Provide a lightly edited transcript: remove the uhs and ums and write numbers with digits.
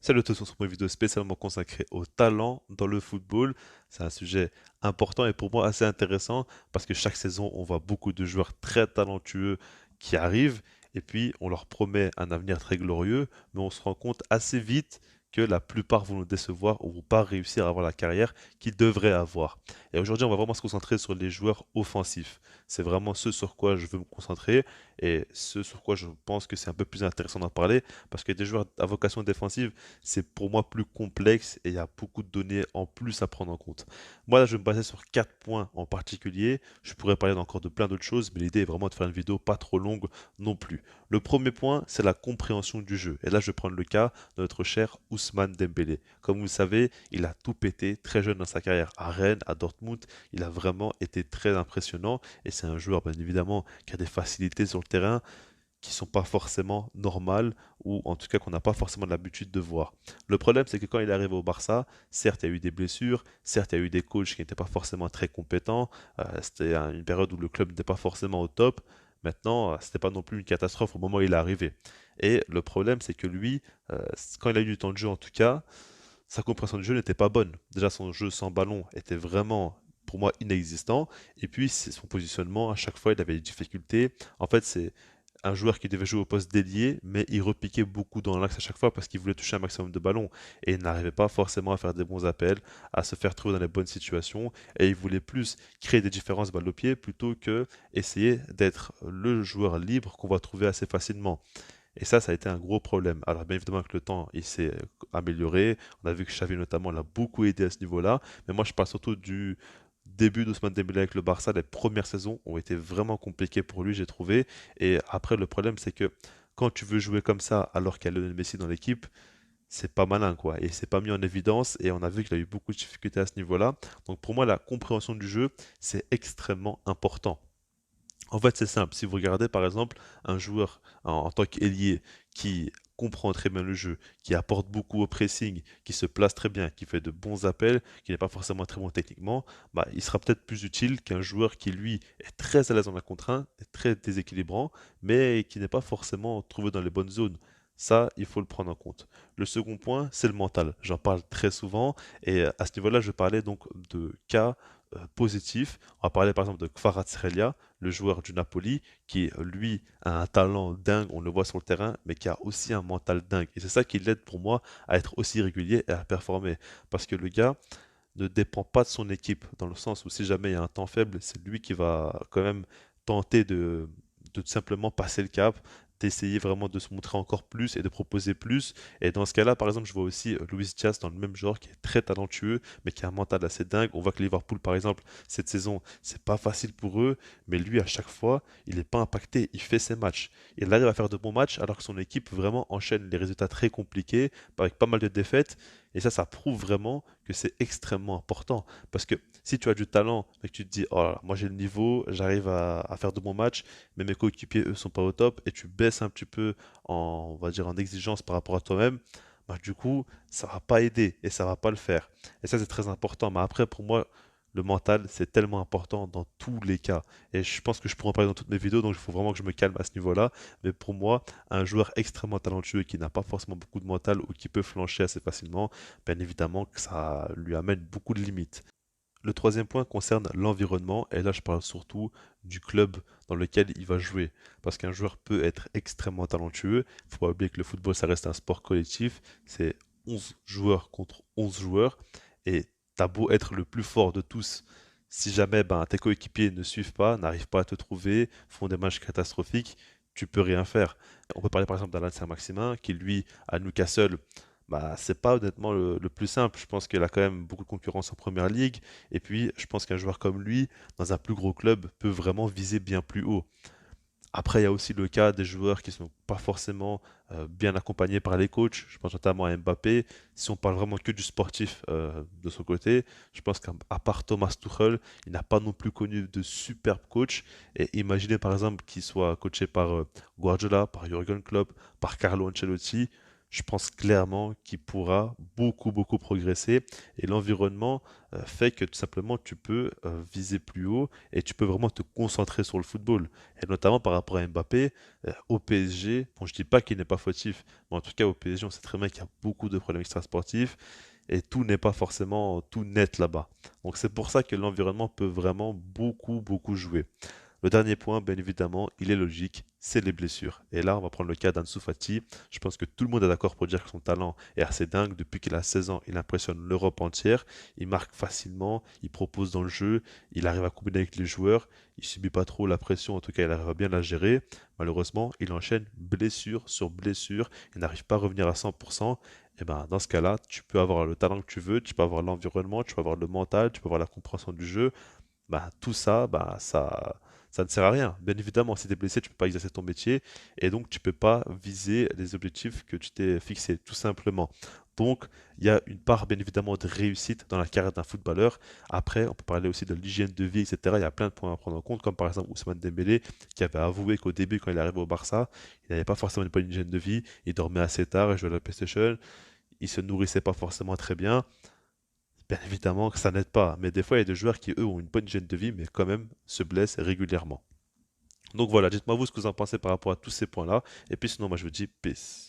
Salut à tous, on se retrouve pour une vidéo spécialement consacrée au talent dans le football. C'est un sujet important et pour moi assez intéressant parce que chaque saison, on voit beaucoup de joueurs très talentueux qui arrivent et puis on leur promet un avenir très glorieux, mais on se rend compte assez vite que la plupart vont nous décevoir ou vont pas réussir à avoir la carrière qu'ils devraient avoir. Et aujourd'hui, on va vraiment se concentrer sur les joueurs offensifs. C'est vraiment ce sur quoi je veux me concentrer et ce sur quoi je pense que c'est un peu plus intéressant d'en parler parce que des joueurs à vocation défensive, c'est pour moi plus complexe et il y a beaucoup de données en plus à prendre en compte. Moi, là, je vais me baser sur 4 points en particulier. Je pourrais parler encore de plein d'autres choses, mais l'idée est vraiment de faire une vidéo pas trop longue non plus. Le premier point, c'est la compréhension du jeu. Et là, je vais prendre le cas de notre cher Ousmane Dembélé. Comme vous le savez, il a tout pété très jeune dans sa carrière à Rennes, à Dortmund. Il a vraiment été très impressionnant et c'est un joueur, bien évidemment, qui a des facilités sur le terrain qui sont pas forcément normales ou en tout cas qu'on n'a pas forcément l'habitude de voir. Le problème, c'est que quand il est arrivé au Barça, certes, il y a eu des blessures, certes, il y a eu des coachs qui n'étaient pas forcément très compétents, c'était une période où le club n'était pas forcément au top. Maintenant, c'était pas non plus une catastrophe au moment où il est arrivé. Et le problème, c'est que lui, quand il a eu du temps de jeu en tout cas, sa compréhension du jeu n'était pas bonne. Déjà, son jeu sans ballon était vraiment, pour moi, inexistant. Et puis, son positionnement, à chaque fois, il avait des difficultés. En fait, c'est un joueur qui devait jouer au poste d'ailier, mais il repiquait beaucoup dans l'axe à chaque fois parce qu'il voulait toucher un maximum de ballons. Et il n'arrivait pas forcément à faire des bons appels, à se faire trouver dans les bonnes situations. Et il voulait plus créer des différences balle au pied plutôt que essayer d'être le joueur libre qu'on va trouver assez facilement. Et ça a été un gros problème. Alors, bien évidemment, avec le temps, il s'est amélioré. On a vu que Xavi, notamment, l'a beaucoup aidé à ce niveau-là. Mais moi, je parle surtout du début d'Ousmane Dembélé avec le Barça. Les premières saisons ont été vraiment compliquées pour lui, j'ai trouvé. Et après, le problème, c'est que quand tu veux jouer comme ça, alors qu'il y a Lionel Messi dans l'équipe, c'est pas malin, quoi. Et c'est pas mis en évidence. Et on a vu qu'il a eu beaucoup de difficultés à ce niveau-là. Donc, pour moi, la compréhension du jeu, c'est extrêmement important. En fait, c'est simple. Si vous regardez par exemple un joueur en tant qu'ailier qui comprend très bien le jeu, qui apporte beaucoup au pressing, qui se place très bien, qui fait de bons appels, qui n'est pas forcément très bon techniquement, bah, il sera peut-être plus utile qu'un joueur qui lui est très à l'aise dans la contre-1, est très déséquilibrant, mais qui n'est pas forcément trouvé dans les bonnes zones. Ça, il faut le prendre en compte. Le second point, c'est le mental. J'en parle très souvent et à ce niveau-là, je parlais donc de cas positifs. On va parler par exemple de Kvaratskhelia, le joueur du Napoli, qui lui a un talent dingue, on le voit sur le terrain, mais qui a aussi un mental dingue. Et c'est ça qui l'aide pour moi à être aussi régulier et à performer. Parce que le gars ne dépend pas de son équipe, dans le sens où si jamais il y a un temps faible, c'est lui qui va quand même tenter de simplement passer le cap, d'essayer vraiment de se montrer encore plus et de proposer plus. Et dans ce cas-là, par exemple, je vois aussi Luis Diaz dans le même genre, qui est très talentueux, mais qui a un mental assez dingue. On voit que Liverpool, par exemple, cette saison, c'est pas facile pour eux, mais lui, à chaque fois, il n'est pas impacté, il fait ses matchs. Il arrive à faire de bons matchs alors que son équipe vraiment enchaîne les résultats très compliqués, avec pas mal de défaites. Et ça prouve vraiment que c'est extrêmement important. Parce que si tu as du talent et que tu te dis, oh là là, moi j'ai le niveau, j'arrive à faire de bons matchs, mais mes coéquipiers, eux, sont pas au top, et tu baisses un petit peu en, on va dire, en exigence par rapport à toi-même, bah, du coup, ça va pas aider et ça va pas le faire. Et ça, c'est très important. Mais après, pour moi, le mental, c'est tellement important dans tous les cas. Et je pense que je pourrais en parler dans toutes mes vidéos, donc il faut vraiment que je me calme à ce niveau-là. Mais pour moi, un joueur extrêmement talentueux qui n'a pas forcément beaucoup de mental ou qui peut flancher assez facilement, bien évidemment que ça lui amène beaucoup de limites. Le troisième point concerne l'environnement, et là je parle surtout du club dans lequel il va jouer. Parce qu'un joueur peut être extrêmement talentueux, il ne faut pas oublier que le football ça reste un sport collectif, c'est 11 joueurs contre 11 joueurs, et t'as beau être le plus fort de tous, si jamais ben, tes coéquipiers ne suivent pas, n'arrivent pas à te trouver, font des matchs catastrophiques, tu peux rien faire. On peut parler par exemple d'Alain Saint-Maximin, qui lui, à Newcastle, bah, c'est pas honnêtement le plus simple. Je pense qu'il a quand même beaucoup de concurrence en première ligue. Et puis, je pense qu'un joueur comme lui, dans un plus gros club, peut vraiment viser bien plus haut. Après, il y a aussi le cas des joueurs qui sont pas forcément bien accompagnés par les coachs. Je pense notamment à Mbappé. Si on parle vraiment que du sportif de son côté, je pense qu'à part Thomas Tuchel, il n'a pas non plus connu de superbes coachs. Et imaginez par exemple qu'il soit coaché par Guardiola, par Jürgen Klopp, par Carlo Ancelotti. je pense clairement qu'il pourra beaucoup, beaucoup progresser. Et l'environnement fait que tout simplement tu peux viser plus haut et tu peux vraiment te concentrer sur le football. Et notamment par rapport à Mbappé, au PSG, bon, je dis pas qu'il n'est pas fautif, mais en tout cas au PSG, on sait très bien qu'il y a beaucoup de problèmes extrasportifs et tout n'est pas forcément tout net là-bas. Donc c'est pour ça que l'environnement peut vraiment beaucoup, beaucoup jouer. Le dernier point, bien évidemment, il est logique, c'est les blessures. Et là, on va prendre le cas d'Ansu Fati. Je pense que tout le monde est d'accord pour dire que son talent est assez dingue. Depuis qu'il a 16 ans, il impressionne l'Europe entière. Il marque facilement, il propose dans le jeu, il arrive à combiner avec les joueurs. Il subit pas trop la pression, en tout cas, il arrive à bien la gérer. Malheureusement, il enchaîne blessure sur blessure. Il n'arrive pas à revenir à 100%. Et ben, dans ce cas-là, tu peux avoir le talent que tu veux, tu peux avoir l'environnement, tu peux avoir le mental, tu peux avoir la compréhension du jeu, bah, tout ça, ça ne sert à rien. Bien évidemment, si tu es blessé, tu peux pas exercer ton métier et donc tu peux pas viser les objectifs que tu t'es fixés, tout simplement. Donc, il y a une part, bien évidemment, de réussite dans la carrière d'un footballeur. Après, on peut parler aussi de l'hygiène de vie, etc. Il y a plein de points à prendre en compte, comme par exemple Ousmane Dembélé, qui avait avoué qu'au début, quand il est arrivé au Barça, il n'avait pas forcément une bonne hygiène de vie. Il dormait assez tard, il jouait à la PlayStation, il se nourrissait pas forcément très bien. Bien évidemment que ça n'aide pas, mais des fois, il y a des joueurs qui, eux, ont une bonne hygiène de vie, mais quand même se blessent régulièrement. Donc voilà, dites-moi vous ce que vous en pensez par rapport à tous ces points-là. Et puis sinon, moi, je vous dis peace.